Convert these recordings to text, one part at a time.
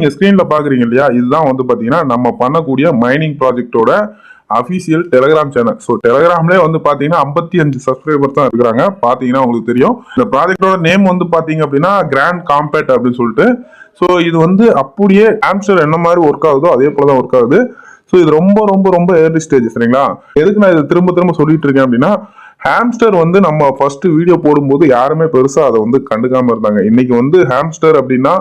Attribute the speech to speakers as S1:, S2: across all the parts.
S1: நீங்க ஸ்கிரீன்ல பாக்குறீங்க இல்லையா, இதுதான் வந்து பாத்தீங்கன்னா நம்ம பண்ணக்கூடிய மைனிங் ப்ராஜெக்டோட அபிஷியல் டெலிகிராம் சேனல். ஸோ டெலிகிராம்லேயே வந்து பாத்தீங்கன்னா 55 சப்ஸ்கிரைபர் தான் இருக்கிறாங்க. பாத்தீங்கன்னா உங்களுக்கு தெரியும். இந்த ப்ராஜெக்டோட நேம் வந்து பாத்தீங்க அப்படின்னா கிராண்ட் காம்பேட் அப்படின்னு சொல்லிட்டு. ஸோ இது வந்து அப்படியே ஆம்ஸ்டர் என்ன மாதிரி ஒர்க் ஆகுதோ அதே போல தான் ஒர்க் ஆகுது. ஸோ இது ரொம்ப ரொம்ப ரொம்ப ஏர்லி ஸ்டேஜ். சரிங்களா? எதுக்கு நான் இது திரும்ப திரும்ப சொல்லிட்டு இருக்கேன் அப்படின்னா, ஹாம்ஸ்டர் வந்து நம்ம ஃபர்ஸ்ட் வீடியோ போடும்போது யாருமே பெருசா அதை வந்து கண்டுக்காம இருந்தாங்க. இன்னைக்கு வந்து ஹாம்ஸ்டர் அப்படின்னா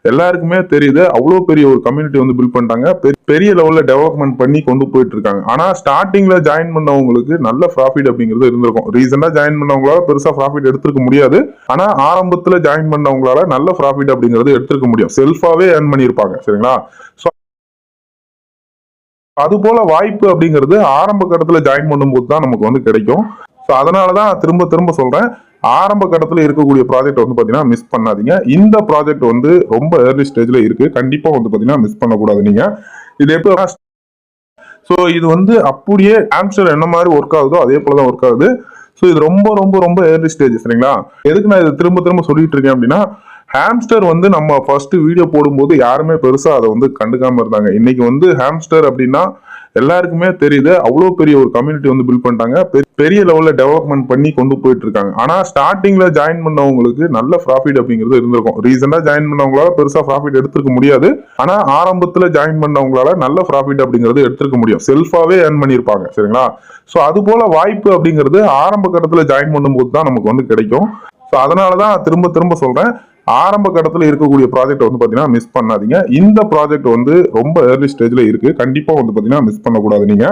S1: எல்லாருக்குமே தெரியுது. அவ்வளவு பெரிய ஒரு கம்யூனிட்டி வந்து பில்ட் பண்ணிட்டாங்க. பெரிய லெவல்ல டெவலப்மெண்ட் பண்ணி கொண்டு போயிட்டு இருக்காங்க. ஆனா ஸ்டார்டிங்ல ஜாயின் பண்ணவங்களுக்கு நல்ல ப்ராஃபிட் அப்படிங்கிறது இருந்திருக்கும். ரீசெண்டா ஜாயின் பண்ணவங்களால பெருசா ப்ராஃபிட் எடுத்துக்க முடியாது. ஆனா ஆரம்பத்துல ஜாயின் பண்ணவங்களால நல்ல ப்ராஃபிட் அப்படிங்கிறது எடுத்துக்க முடியும். செல்ஃபாவே ஏர்ன் பண்ணியிருப்பாங்க. சரிங்களா? அது போல வாய்ப்பு அப்படிங்கிறது ஆரம்ப கட்டத்துல ஜாயின் பண்ணும்போது தான் நமக்கு வந்து கிடைக்கும். ஸோ அதனாலதான் திரும்ப திரும்ப சொல்றேன், ஆரம்ப கட்டத்துல இருக்கக்கூடிய ப்ராஜெக்ட் வந்து பாத்தீங்கன்னா மிஸ் பண்ணாதீங்க. இந்த ப்ராஜெக்ட் வந்து ரொம்ப ஏர்லி ஸ்டேஜ்ல இருக்கு. கண்டிப்பா வந்து பாத்தீங்கன்னா மிஸ் பண்ணக்கூடாது நீங்க. இது எப்போ ஸோ இது வந்து அப்படியே ஆம்ஸ்டர் என்ன மாதிரி ஒர்க் ஆகுதோ அதே போலதான் ஒர்க் ஆகுது. ஸோ இது ரொம்ப ரொம்ப ரொம்ப ஏர்லி ஸ்டேஜ். சரிங்களா? எதுக்கு நான் இது திரும்ப திரும்ப சொல்லிட்டு இருக்கேன் அப்படின்னா, ஹாம்ஸ்டர் வந்து நம்ம ஃபர்ஸ்ட் வீடியோ போடும்போது யாருமே பெருசா அதை வந்து கண்டுக்காம இருந்தாங்க. இன்னைக்கு வந்து ஹாம்ஸ்டர் அப்படின்னா எல்லாருக்குமே தெரியுது. அவ்வளவு பெரிய ஒரு கம்யூனிட்டி வந்து பில்ட் பண்ணிட்டாங்க. பெரிய லெவல்ல டெவலப்மெண்ட் பண்ணி கொண்டு போயிட்டு இருக்காங்க. ஆனா ஸ்டார்டிங்ல ஜாயின் பண்ணவங்களுக்கு நல்ல ப்ராஃபிட் அப்படிங்கிறது இருந்திருக்கும். ரீசெண்டா ஜாயின் பண்ணவங்களால பெருசா ப்ராஃபிட் எடுத்துக்க முடியாது. ஆனா ஆரம்பத்துல ஜாயின் பண்ணவங்களால நல்ல ப்ராஃபிட் அப்படிங்கிறது எடுத்துக்க முடியும். செல்ஃபாவே ஏர்ன் பண்ணியிருப்பாங்க. சரிங்களா? ஸோ அது போல வாய்ப்பு அப்படிங்கிறது ஆரம்ப கட்டத்துல ஜாயின் பண்ணும்போது தான் நமக்கு வந்து கிடைக்கும். ஸோ அதனாலதான் திரும்ப திரும்ப சொல்றேன், ஆரம்ப கட்டத்துல இருக்கக்கூடிய ப்ராஜெக்ட் வந்து பாத்தீங்கன்னா மிஸ் பண்ணாதீங்க. இந்த ப்ராஜெக்ட் வந்து ரொம்ப ஏர்லி ஸ்டேஜ்ல இருக்கு. கண்டிப்பா வந்து பாத்தீங்கன்னா மிஸ் பண்ணக்கூடாது நீங்க.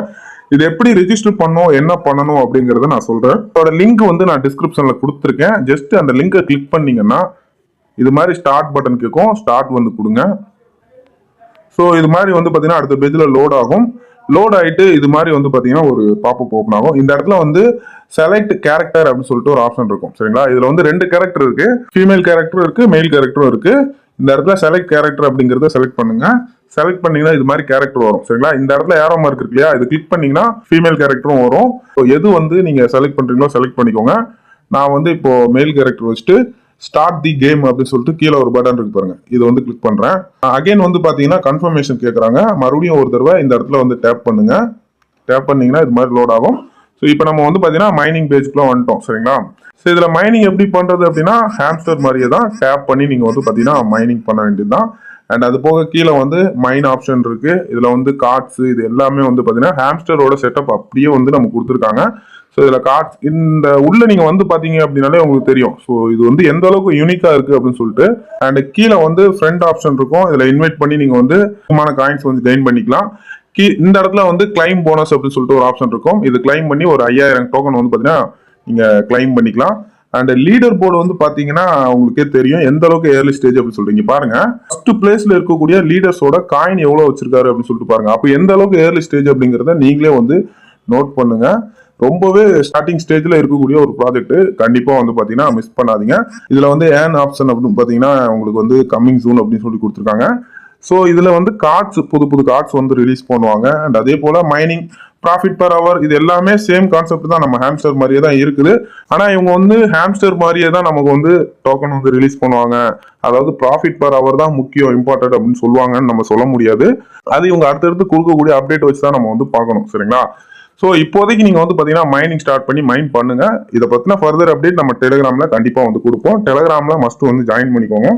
S1: இது எப்படி ரெஜிஸ்டர் பண்ணணும், என்ன பண்ணணும் அப்படிங்கறத நான் சொல்றேன். அதோட லிங்க் வந்து நான் டிஸ்கிரிப்ஷன்ல கொடுத்துருக்கேன். ஜஸ்ட் அந்த லிங்கை கிளிக் பண்ணீங்கன்னா இது மாதிரி ஸ்டார்ட் பட்டன் கேட்கும். ஸ்டார்ட் வந்து கொடுங்க. ஸோ இது மாதிரி வந்து பாத்தீங்கன்னா அடுத்த பேஜ்ல லோட் ஆகும். லோட் ஆயிட்டு இது மாதிரி வந்து பாத்தீங்கன்னா ஒரு பாப்பப் ஓப்பன் ஆகும். இந்த இடத்துல வந்து செலக்ட் கேரக்டர் அப்படின்னு சொல்லிட்டு ஒரு ஆப்ஷன் இருக்கும். சரிங்களா? இதுல வந்து 2 கேரக்டர் இருக்கு. ஃபீமேல் கேரக்டரும் இருக்கு, மெயில் கேரக்டரும் இருக்கு. இந்த இடத்துல செலக்ட் கேரக்டர் அப்படிங்கறத செலக்ட் பண்ணுங்க. செலக்ட் பண்ணீங்கன்னா இது மாதிரி கேரக்டர் வரும். சரிங்களா? இந்த இடத்துல ஏரோ மார்க் இருக்கு இல்லையா, இது கிளிக் பண்ணீங்கன்னா ஃபீமேல் கேரக்டரும் வரும். எது வந்து நீங்க செலக்ட் பண்றீங்களோ செலக்ட் பண்ணிக்கோங்க. நான் வந்து இப்போ மெயில் கேரக்டர் வச்சுட்டு ஸ்டார்ட் தி கேம் அப்படின்னு சொல்லிட்டு கீழே ஒரு பட்டன் இருக்கு பாருங்க, இது வந்து கிளிக் பண்றேன். அகைன் வந்து பாத்தீங்கன்னா கன்ஃபர்மேஷன் கேட்கறாங்க. மறுபடியும் ஒரு தடவை இந்த இடத்துல வந்து டேப் பண்ணுங்க. டேப் பண்ணீங்கன்னா இது மாதிரி லோட் ஆகும். ஸோ இப்போ நம்ம வந்து பாத்தீங்கன்னா மைனிங் பேஜ்க்குள்ள வந்துட்டோம். சரிங்களா? ஸோ இதுல மைனிங் எப்படி பண்றது அப்படின்னா, ஹாம்ஸ்டர் மாதிரியே தான் டேப் பண்ணி நீங்க வந்து பாத்தீங்கன்னா மைனிங் பண்ண வேண்டியதுதான். அண்ட் அது போக கீழே வந்து மைன் ஆப்ஷன் இருக்கு. இதுல வந்து கார்ட்ஸ் இது எல்லாமே வந்து பாத்தீங்கன்னா ஹாம்ஸ்டரோட செட்டப் அப்படியே வந்து நம்ம கொடுத்துருக்காங்க. ஸோ இதுல கார்ட்ஸ் இந்த உள்ள நீங்க வந்து பாத்தீங்க அப்படின்னாலே உங்களுக்கு தெரியும். ஸோ இது வந்து எந்த அளவுக்கு யூனிக்கா இருக்கு அப்படின்னு சொல்லிட்டு. அண்ட் கீழே வந்து ஃப்ரெண்ட் ஆப்ஷன் இருக்கும். இதுல இன்வைட் பண்ணி நீங்க வந்து காயின்ஸ் வந்து கெயின் பண்ணிக்கலாம். இந்த இடத்துல வந்து கிளைம் போனஸ் அப்படின்னு சொல்லிட்டு ஒரு ஆப்ஷன் இருக்கும். இது கிளைம் பண்ணி ஒரு 5000 டோக்கன் வந்து பாத்தீங்கன்னா நீங்க கிளைம் பண்ணிக்கலாம். அண்ட் லீடர் போர்டு வந்து பாத்தீங்கன்னா உங்களுக்கே தெரியும் எந்த அளவுக்கு ஏர்லி ஸ்டேஜ் அப்படின்னு சொல்றீங்க பாருங்க. ஃபர்ஸ்ட் பிளேஸ்ல இருக்கக்கூடிய லீடர்ஸோட காயின் எவ்வளவு வச்சிருக்காரு அப்படின்னு சொல்லிட்டு பாருங்க. அப்ப எந்த அளவுக்கு ஏர்லி ஸ்டேஜ் அப்படிங்கறத நீங்களே வந்து நோட் பண்ணுங்க. ரொம்பவே ஸ்டார்டிங் ஸ்டேஜ்ல இருக்கக்கூடிய ஒரு ப்ராஜெக்ட். கண்டிப்பா வந்து பாத்தீங்கன்னா மிஸ் பண்ணாதீங்க. இதுல வந்து ஏன் ஆப்ஷன் அப்படின்னு பாத்தீங்கன்னா உங்களுக்கு வந்து கம்மிங் சூன் அப்படின்னு சொல்லி கொடுத்துருக்காங்க. ஸோ இதுல வந்து கார்ட்ஸ் புது புது கார்ட்ஸ் வந்து ரிலீஸ் பண்ணுவாங்க. அண்ட் அதே போல மைனிங் ப்ராஃபிட் பர் அவர் இது எல்லாமே சேம் கான்செப்ட் தான். நம்ம ஹாம்ஸ்டர் மாதிரியே தான் இருக்குது. ஆனா இவங்க வந்து ஹாம்ஸ்டர் மாதிரியே தான் நமக்கு வந்து டோக்கன் வந்து ரிலீஸ் பண்ணுவாங்க. அதாவது ப்ராஃபிட் பர் அவர் தான் முக்கியம், இம்பார்ட்டன்ட் அப்படின்னு சொல்லுவாங்கன்னு நம்ம சொல்ல முடியாது. அது இவங்க அடுத்தடுத்து கொடுக்கக்கூடிய அப்டேட் வச்சு தான் நம்ம வந்து பார்க்கணும். சரிங்களா? ஸோ இப்போதைக்கு நீங்க வந்து பாத்தீங்கன்னா மைனிங் ஸ்டார்ட் பண்ணி மைன் பண்ணுங்க. இதை பத்தின ஃபர்தர் அப்டேட் நம்ம டெலிகிராம்ல கண்டிப்பா வந்து கொடுப்போம். டெலிகிராம்ல மஸ்ட் வந்து ஜாயின் பண்ணிக்கோங்க.